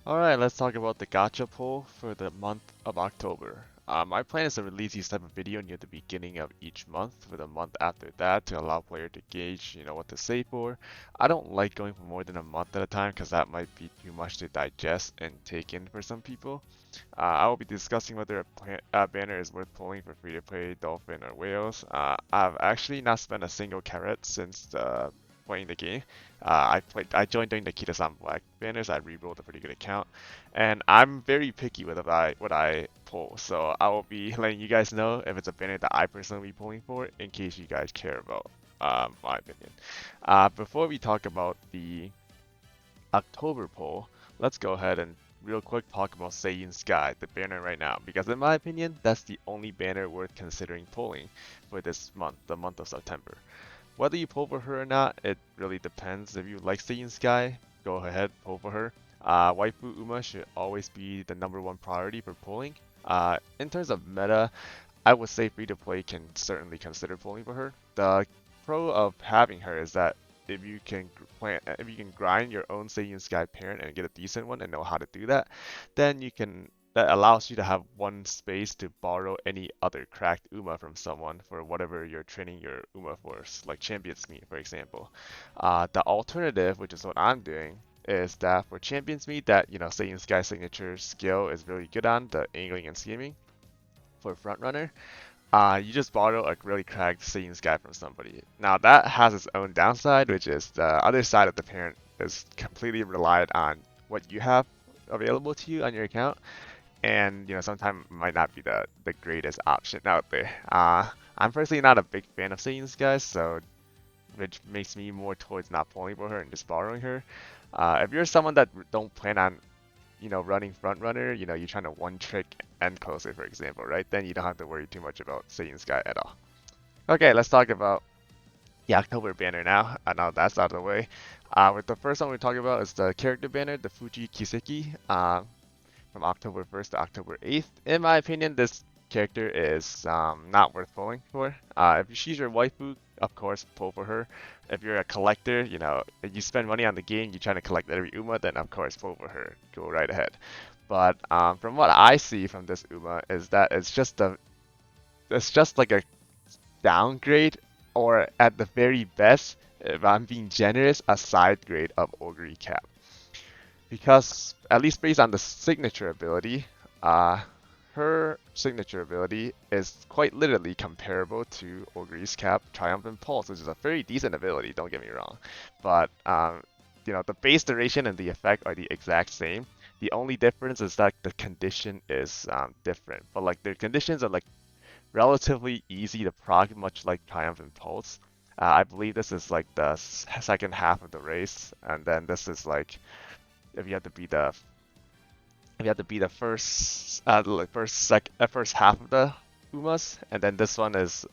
Alright, let's talk about the Gacha poll for the month of October. My plan is to release these type of video near the beginning of each month for the month after that to allow player to gauge, what to save for. I don't like going for more than a month at a time because that might be too much to digest and take in for some people. I will be discussing whether a banner is worth pulling for free-to-play dolphin or whales. I've actually not spent a single carat since playing the game. I joined during the Kita-san Black banners. I re-rolled a pretty good account, and I'm very picky with what I pull. So I will be letting you guys know if it's a banner that I personally be pulling for, in case you guys care about my opinion. Before we talk about the October poll, let's go ahead and real quick talk about Seiun Sky, the banner right now, because in my opinion, that's the only banner worth considering pulling for this month, the month of September. Whether you pull for her or not, it really depends. If you like Seiun Sky, go ahead, pull for her. Waifu Uma should always be the #1 priority for pulling. In terms of meta, I would say free to play can certainly consider pulling for her. The pro of having her is that if you can grind your own Seiyan Sky parent and get a decent one and know how to do that, then that allows you to have one space to borrow any other cracked Uma from someone for whatever you're training your Uma for, like Champions Meet, for example. The alternative, which is what I'm doing, is that for Champions Meet, that Seiyan Sky signature skill is really good on the angling and scheming for frontrunner. You just borrow a really cracked Seiyan's guy from somebody. Now that has its own downside, which is the other side of the parent is completely reliant on what you have available to you on your account, and sometimes might not be the greatest option out there. I'm personally not a big fan of Seiyan's guys, so which makes me more towards not pulling for her and just borrowing her. If you're someone that don't plan on running front runner, you're trying to one trick end closer, for example, right? Then you don't have to worry too much about Satan Sky at all. Okay, let's talk about the October banner now. Now that's out of the way. With the first one we're talking about is the character banner, the Fuji Kiseki, from October 1st to October 8th. In my opinion, this character is not worth pulling for. If she's your waifu, of course, pull for her. If you're a collector, if you spend money on the game, you're trying to collect every Uma, then of course, pull for her. Go right ahead. But from what I see from this Uma is that it's just like a downgrade, or at the very best, if I'm being generous, a side grade of Ogre Cap. Because at least based on the signature ability, uh, her signature ability is quite literally comparable to Ogre's Cap Triumphant Pulse, which is a very decent ability, don't get me wrong. But the base duration and the effect are the exact same. The only difference is that the condition is different. But like the conditions are like relatively easy to proc, much like Triumphant Pulse. I believe this is like the second half of the race, and then this is like if you have to be the if you have to be the first half of the Umas, and then this one is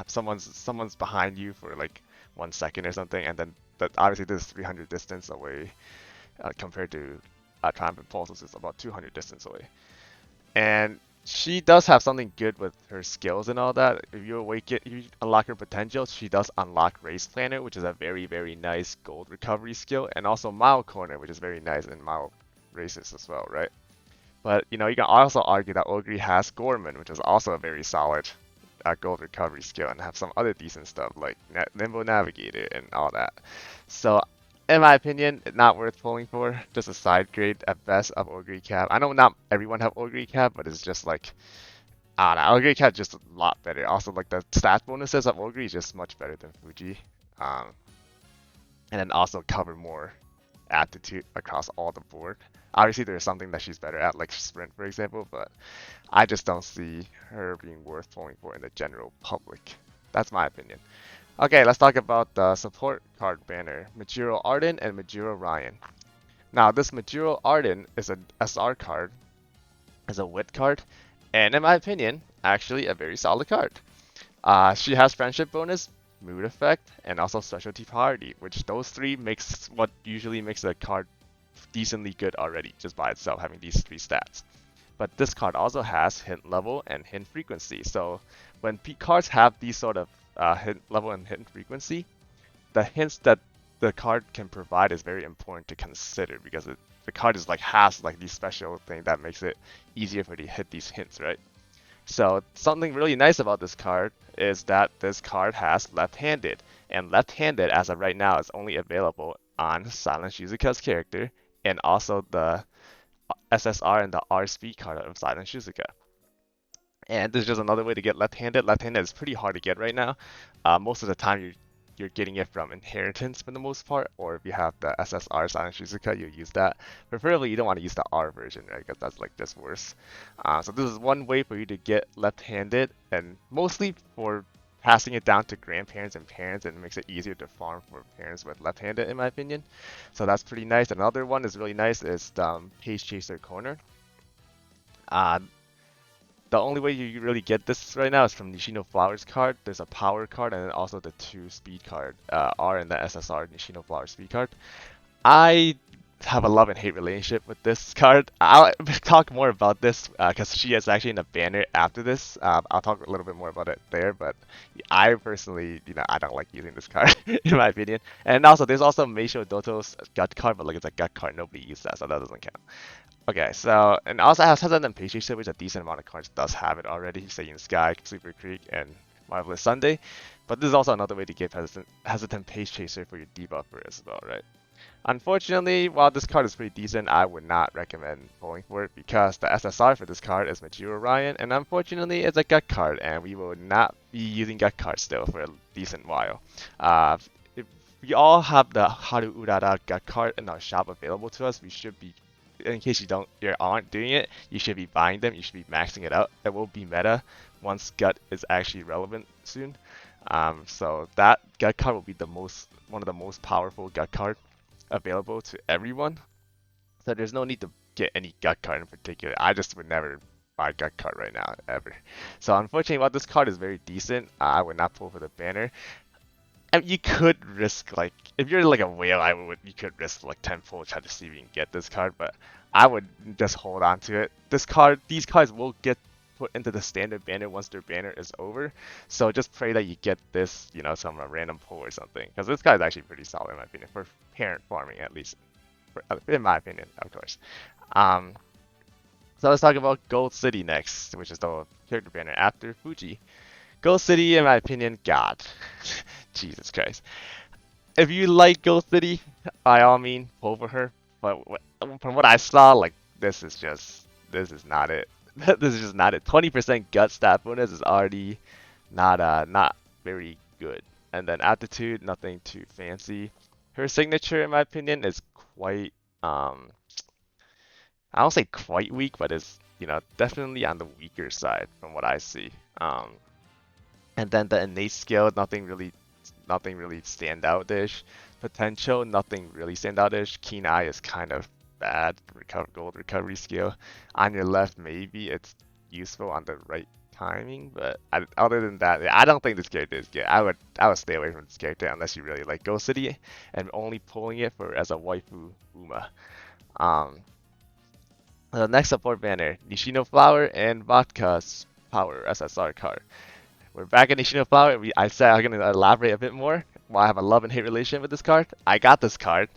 someone's behind you for like 1 second or something, and then obviously this is 300 distance away compared to Triumphant Pulse, which is about 200 distance away. And she does have something good with her skills and all that. If you unlock her potential, she does unlock Race Planner, which is a very, very nice gold recovery skill, and also Mile Corner, which is very nice in Mile races as well, right? But you can also argue that Ogre has Gorman, which is also a very solid gold recovery skill, and have some other decent stuff like Nimble Navigator and all that. So in my opinion, not worth pulling for. Just a side grade at best of Ogre Cap. I know not everyone have Ogre Cap, but it's just like, I don't know, Ogre Cap just a lot better. Also, like the stat bonuses of Ogre is just much better than Fuji. Um, and then also cover more aptitude across all the board. Obviously, there's something that she's better at, like Sprint, for example, but I just don't see her being worth pulling for in the general public. That's my opinion. Okay, let's talk about the support card banner, Majiro Arden and Majiro Ryan. Now, this Majiro Arden is an SR card, is a wit card, and in my opinion, actually a very solid card. She has friendship bonus, mood effect, and also specialty priority, which those three makes what usually makes a card decently good already, just by itself having these three stats. But this card also has hint level and hint frequency. So when cards have these sort of hint level and hint frequency, the hints that the card can provide is very important to consider because the card is like has like these special thing that makes it easier for you to hit these hints, right? So something really nice about this card is that this card has left-handed, and left-handed as of right now is only available on Silent Shizuka's character and also the SSR and the R speed card of Silent Shizuka. And this is just another way to get left-handed. Left-handed is pretty hard to get right now. Most of the time you're getting it from inheritance for the most part, or if you have the SSR Silent Shizuka, you use that. Preferably, you don't want to use the R version, right? Because that's like just worse. So this is one way for you to get left-handed, and mostly for passing it down to grandparents and parents, and it makes it easier to farm for parents with left-handed, in my opinion. So that's pretty nice. Another one is really nice is the Page Chaser Corner. Uh, the only way you really get this right now is from Nishino Flowers card. There's a power card and then also the two speed card, R and the SSR Nishino Flowers speed card. I have a love and hate relationship with this card. I'll talk more about this because she is actually in a banner after this. I'll talk a little bit more about it there, but I personally, I don't like using this card in my opinion. And also, there's also Meisho Doto's gut card, but like it's a gut card, nobody uses that, so that doesn't count. Okay, so, and also has Hesitant and Page Chaser, which a decent amount of cards does have it already, Seiun Sky, Sleeper Creek, and Marvelous Sunday. But this is also another way to get Hesitant Page Chaser for your debuffer as well, right? Unfortunately, while this card is pretty decent, I would not recommend pulling for it because the SSR for this card is Majiro Ryan, and unfortunately it's a gut card, and we will not be using gut cards still for a decent while. If we all have the Haru Urara gut card in our shop available to us, we should be, in case you aren't doing it, you should be buying them, you should be maxing it out. It will be meta once gut is actually relevant soon. So that gut card will be one of the most powerful gut card available to everyone. So there's no need to get any gut card in particular. I just would never buy gut card right now, ever. So unfortunately, while this card is very decent, I would not pull for the banner. And you could risk like if you're like a whale, you could risk like 10 pull try to see if you can get this card, but I would just hold on to it. These cards will get put into the standard banner once their banner is over. So just pray that you get this, some random pull or something, because this card is actually pretty solid in my opinion for parent farming at least, in my opinion, of course. Um, so let's talk about Gold City next, which is the character banner after Fuji. Gold City, in my opinion, God. Jesus Christ. If you like Gold City, by all means, pull for her. But from what I saw, like, this is not it. This is just not it. 20% gut stat bonus is already not very good. And then Aptitude, nothing too fancy. Her signature, in my opinion, is quite, I don't say quite weak, but it's, definitely on the weaker side from what I see. And then the innate skill, nothing really standout-ish. Potential, nothing really standout-ish. Keen Eye is kind of bad. Gold recovery skill. On your left, maybe it's useful on the right timing, but other than that, I don't think this character is good. I would stay away from this character unless you really like Ghost City and only pulling it for as a waifu Uma. Um, the next support banner, Nishino Flower and Vodka's Power SSR card. We're back in Nishino Flower. I said I'm going to elaborate a bit more why I have a love and hate relationship with this card. I got this card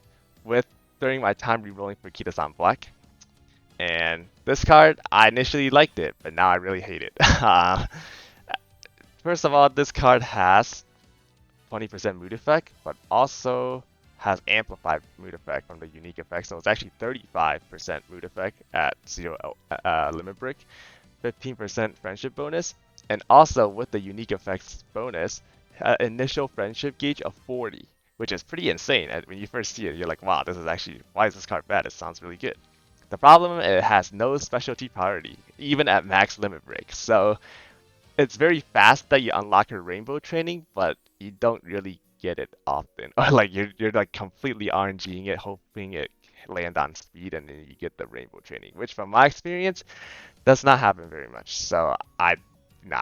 during my time re-rolling for Kita-san Black. And this card, I initially liked it, but now I really hate it. First of all, this card has 20% mood effect, but also has amplified mood effect from the unique effect. So it's actually 35% mood effect at 0 limit break, 15% friendship bonus, and also with the unique effects bonus, initial friendship gauge of 40, which is pretty insane. And when you first see it, you're like, wow, why is this card bad? It sounds really good. The problem, it has no specialty priority, even at max limit break. So it's very fast that you unlock your rainbow training, but you don't really get it often. Or like you're like completely RNGing it, hoping it land on speed, and then you get the rainbow training, which from my experience does not happen very much. So I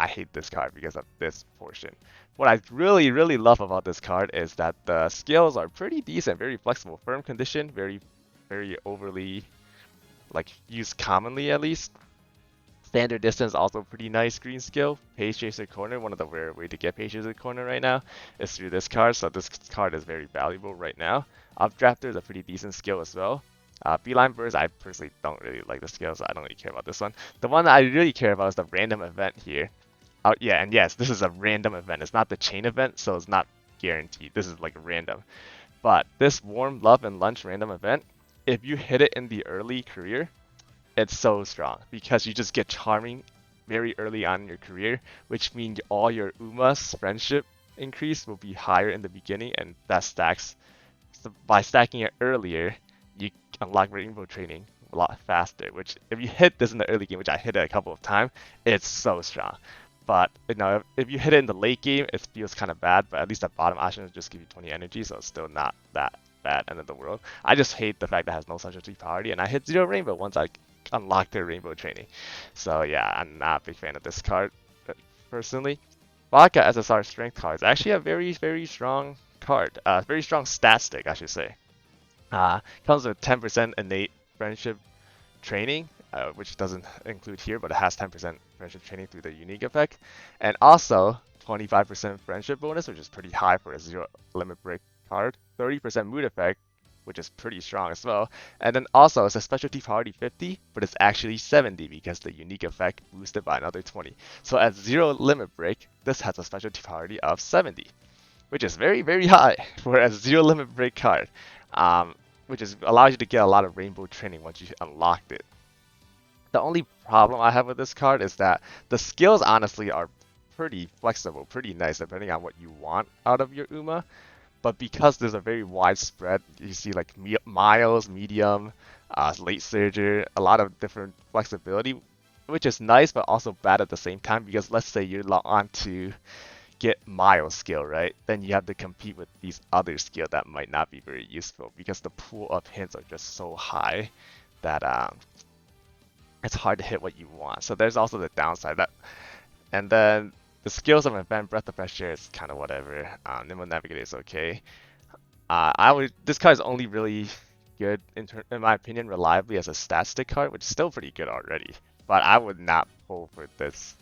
hate this card because of this portion. What I really, really love about this card is that the skills are pretty decent, very flexible. Firm condition, very, very overly, like, used commonly at least. Standard distance, also pretty nice green skill. Page Chaser Corner, one of the rare way to get Page Chaser Corner right now is through this card, so this card is very valuable right now. Updrafter is a pretty decent skill as well. Beeline Burst, I personally don't really like the skill, so I don't really care about this one. The one that I really care about is the random event here. Yeah, and yes, this is a random event. It's not the chain event, so it's not guaranteed. This is like random. But this Warm Love and Lunch random event, if you hit it in the early career, it's so strong because you just get charming very early on in your career, which means all your Uma's friendship increase will be higher in the beginning, and that stacks. So by stacking it earlier, you unlock Rainbow Training a lot faster. Which, if you hit this in the early game, which I hit it a couple of times, it's so strong. But if you hit it in the late game, it feels kind of bad. But at least at bottom option will just give you 20 energy, so it's still not that bad end of the world. I just hate the fact that it has no specialty priority, and I hit 0 Rainbow once I unlocked their Rainbow Training. So yeah, I'm not a big fan of this card personally. Vodka SSR Strength card is actually a very, very strong card. Very strong stat stick, I should say. Comes with 10% innate friendship training, which doesn't include here, but it has 10% friendship training through the unique effect, and also 25% friendship bonus, which is pretty high for a 0 limit break card, 30% mood effect, which is pretty strong as well, and then also it's a specialty priority 50, but it's actually 70 because the unique effect boosted by another 20. So at 0 limit break, this has a specialty priority of 70, which is very, very high for a 0 limit break card. Which is allows you to get a lot of rainbow training once you unlocked it. The only problem I have with this card is that the skills honestly are pretty flexible, pretty nice depending on what you want out of your Uma. But because there's a very wide spread, you see like Miles, Medium, Late Surger, a lot of different flexibility, which is nice but also bad at the same time because let's say you're on to get Miles skill, right? Then you have to compete with these other skill that might not be very useful because the pool of hints are just so high that it's hard to hit what you want. So there's also the downside that, and then the skills of event Breath of Fresh Air is kind of whatever. Nimble Navigator is okay. This card is only really good in my opinion reliably as a stat stick card, which is still pretty good already. But I would not pull for this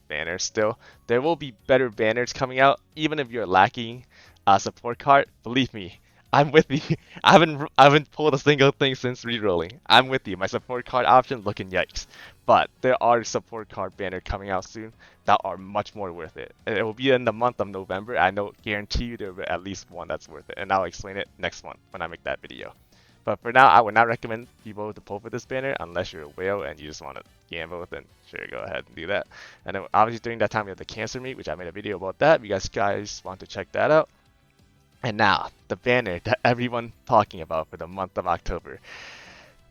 banner still. There will be better banners coming out, even if you're lacking a support card. Believe me, I'm with you. I haven't pulled a single thing since rerolling. I'm with you. My support card option looking yikes. But there are support card banner coming out soon that are much more worth it. It will be in the month of November. I know, guarantee you there will be at least one that's worth it, and I'll explain it next month when I make that video. But for now, I would not recommend people to pull for this banner unless you're a whale and you just want to gamble. Then sure, go ahead and do that. And then obviously during that time we have the cancer meet, which I made a video about that. If you guys want to check that out. And now the banner that everyone talking about for the month of October: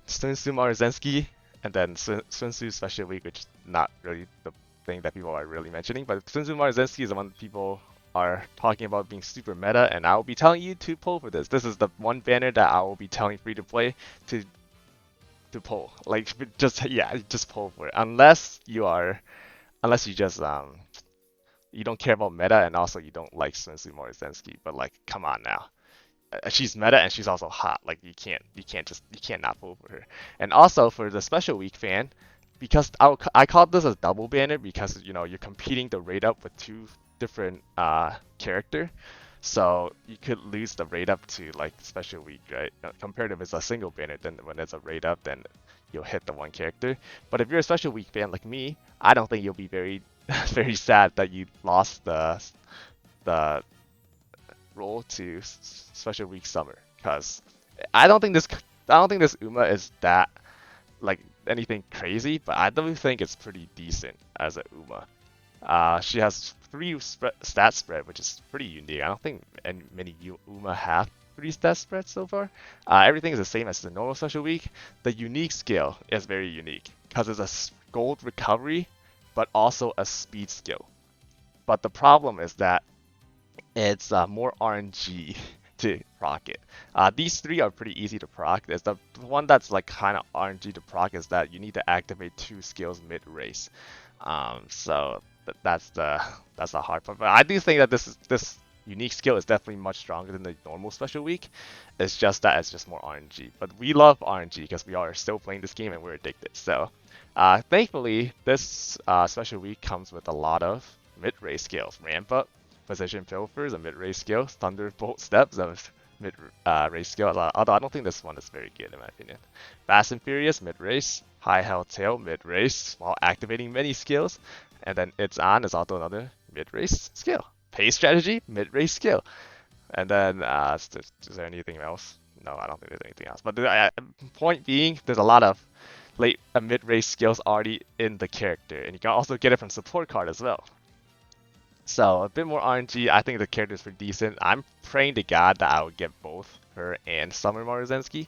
Sunsu Marzensky, and then Sunsu Special Week, which is not really the thing that people are really mentioning. But Sunsu Marzensky is the one people are talking about being super meta, and I will be telling you to pull for this. This is the one banner that I will be telling free to play to pull. Like just pull for it. Unless you just you don't care about meta and also you don't like Sunsu Morizensky. But like, come on now. She's meta and she's also hot. Like you can't not pull for her. And also for the special week fan, because I called this a double banner because you're competing the rate up with two different character, so you could lose the rate up to like special week, right? Compared if it's a single banner, then when it's a rate up, then you'll hit the one character. But if you're a special week fan like me, I don't think you'll be very very sad that you lost the role to special week summer, because I don't think this Uma is that like anything crazy, but I do think it's pretty decent as a Uma. She has 3 stat spread, which is pretty unique. I don't think many Uma have 3 stat spreads so far. Everything is the same as the normal special week. The unique skill is very unique because it's a gold recovery, but also a speed skill. But the problem is that it's more RNG to proc it. These 3 are pretty easy to proc. There's the one that's like kind of RNG to proc is that you need to activate 2 skills mid race. So that's the hard part. But I do think that this unique skill is definitely much stronger than the normal special week. It's just that it's just more RNG. But we love RNG because we are still playing this game and we're addicted. So thankfully, this special week comes with a lot of mid race skills. Ramp up, position pilfers, a mid race skill, thunderbolt steps, mid race skill. Although I don't think this one is very good in my opinion. Fast and Furious mid race, High Held Tail mid race while activating many skills, and then It's On is also another mid race skill. Pace Strategy mid race skill, and then is there anything else? No, I don't think there's anything else. But point being, there's a lot of late mid race skills already in the character, and you can also get it from support card as well. So a bit more RNG. I think the characters were decent. I'm praying to God that I would get both her and Summer Morizensky.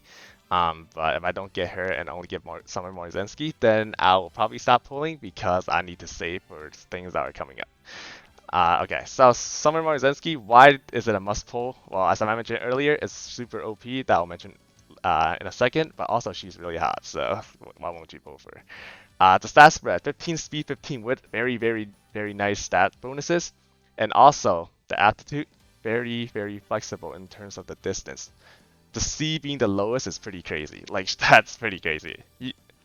But if I don't get her and only get Summer Morizensky, then I'll probably stop pulling because I need to save for things that are coming up. Okay, so Summer Morizensky, why is it a must pull? Well, as I mentioned earlier, it's super OP that I'll mention in a second, but also she's really hot, so why won't you pull for her? The stat spread, 15 speed, 15 width, very, very, very nice stat bonuses. And also, the aptitude, very, very flexible in terms of the distance. The C being the lowest is pretty crazy. Like, that's pretty crazy.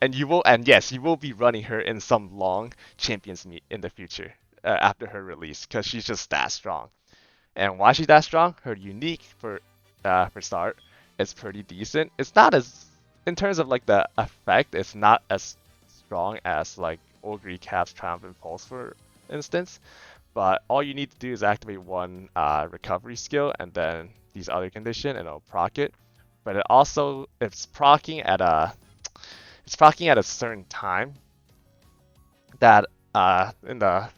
And yes, you will be running her in some long champions meet in the future after her release, because she's just that strong. And why she's that strong? Her unique for start is pretty decent. It's not as in terms of like the effect, it's not as strong as like Ogre Cap's Triumphant Pulse for instance. But all you need to do is activate one recovery skill and then these other condition and it'll proc it. But it also it's procking at a certain time that in the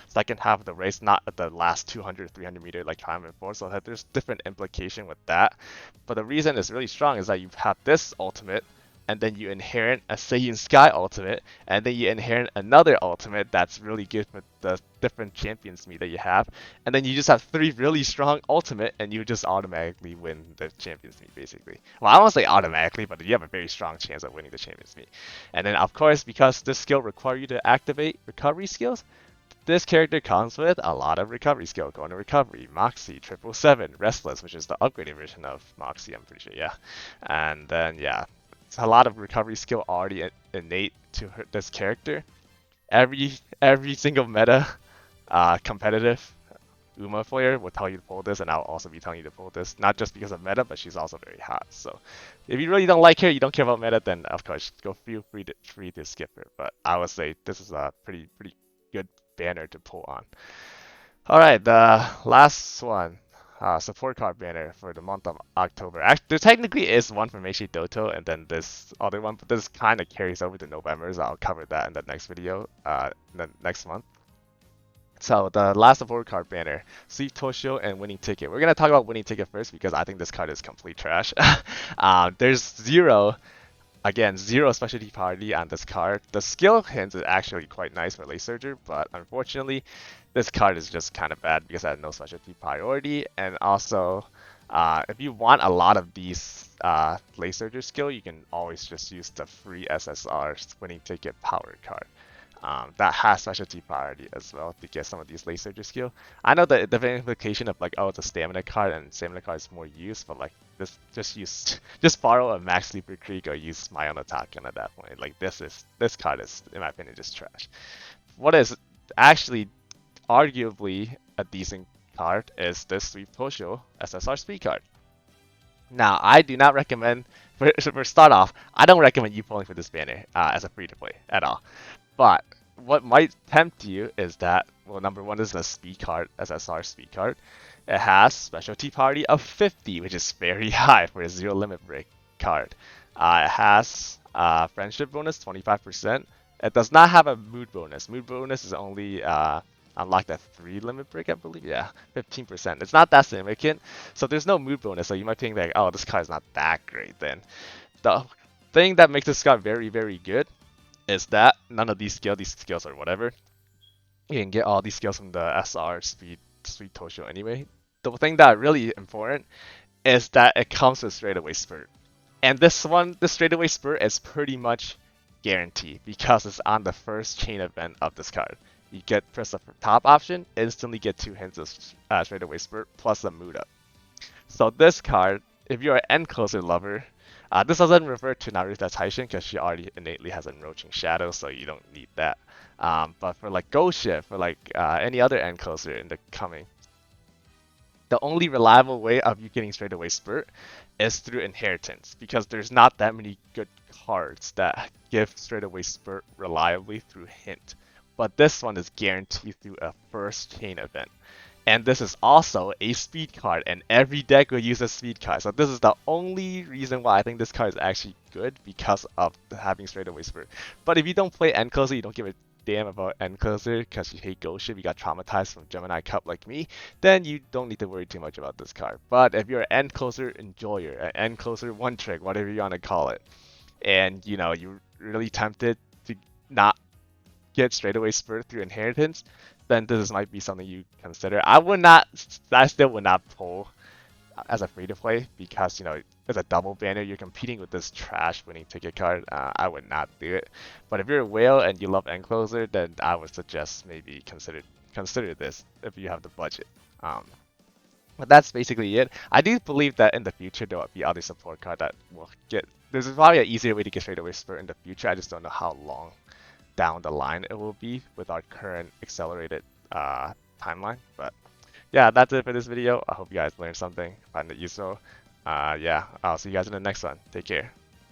second half of the race, not at the last 200, 300 meter like Triumphant Force. So that there's different implication with that. But the reason it's really strong is that you have this ultimate, and then you inherit a Seiun Sky ultimate, and then you inherit another ultimate that's really good with the different champions meet that you have, and then you just have 3 really strong ultimate, and you just automatically win the champions meet basically. Well, I won't say automatically, but you have a very strong chance of winning the champions meet. And then of course, because this skill requires you to activate recovery skills, this character comes with a lot of recovery skill. Going to recovery, Moxie, 777, Restless, which is the upgraded version of Moxie, I'm pretty sure, yeah. And then, yeah, it's a lot of recovery skill already innate to this character. Every single meta competitive Uma player will tell you to pull this, and I'll also be telling you to pull this, not just because of meta, but she's also very hot. So if you really don't like her, you don't care about meta, then of course feel free to skip her. But I would say this is a pretty good banner to pull on. Alright, the last one. Support card banner for the month of October. Actually, there technically is one from Meishi Doto and then this other one, but this kind of carries over to November, so I'll cover that in the next video, the next month. So the last support card banner, Sweep Toshio and Winning Ticket. We're gonna talk about Winning Ticket first because I think this card is complete trash. There's zero specialty priority on this card. The skill hints is actually quite nice for Lace Surger, but unfortunately, this card is just kind of bad because it has no specialty priority. And also, if you want a lot of these Lace Surger skill, you can always just use the free SSR Winning Ticket Power card. That has specialty priority as well to get some of these Lace Surger skill. I know the implication of like, oh, it's a stamina card and stamina card is more used, but like this just borrow a Max Sleeper Creek or use my own attack and at that point. Like this card is, in my opinion, just trash. What is actually arguably a decent card is this Sweep Toshio SSR Speed card. Now, I do not recommend, for start off, I don't recommend you pulling for this banner as a free-to-play at all. But what might tempt you is that, well, number one is the speed card, SSR speed card. It has specialty priority of 50, which is very high for a zero limit break card. It has friendship bonus 25%. It does not have a mood bonus. Mood bonus is only unlocked at 3 limit break, I believe. Yeah, 15%. It's not that significant, so there's no mood bonus. So you might think like, oh, this card is not that great. Then the thing that makes this card very, very good is that none of these skills or whatever, you can get all these skills from the SR Speed Toshio anyway. The thing that really important is that it comes with straightaway spurt. And this straightaway spurt is pretty much guaranteed because it's on the first chain event of this card. You press the top option, instantly get 2 hints of straightaway spurt plus a mood up. So this card, if you're an end closer lover, this doesn't refer to Narita Taishin because she already innately has Encroaching Shadow, so you don't need that. But for like Ghost Shift, for like any other end closer in the coming, the only reliable way of you getting straightaway spurt is through inheritance because there's not that many good cards that give straightaway spurt reliably through hint. But this one is guaranteed through a first chain event. And this is also a speed card, and every deck will use a speed card. So this is the only reason why I think this card is actually good because of having straightaway spurt. But if you don't play End Closer, you don't give a damn about End Closer because you hate Ghost Ship, you got traumatized from Gemini Cup like me, then you don't need to worry too much about this card. But if you're an End Closer enjoyer, an End Closer one trick, whatever you want to call it, and you're really tempted to not get straightaway spurt through inheritance, then this might be something you consider. I still would not pull as a free to play because as a double banner you're competing with this trash winning ticket card. I would not do it. But if you're a whale and you love Encloser, then I would suggest maybe consider this if you have the budget. But that's basically it. I do believe that in the future there will be other support card that will get. There's probably an easier way to get straightaway spurt in the future. I just don't know how long down the line it will be with our current accelerated timeline. But yeah, that's it for this video. I hope you guys learned something, find it useful. Yeah, I'll see you guys in the next one. Take care.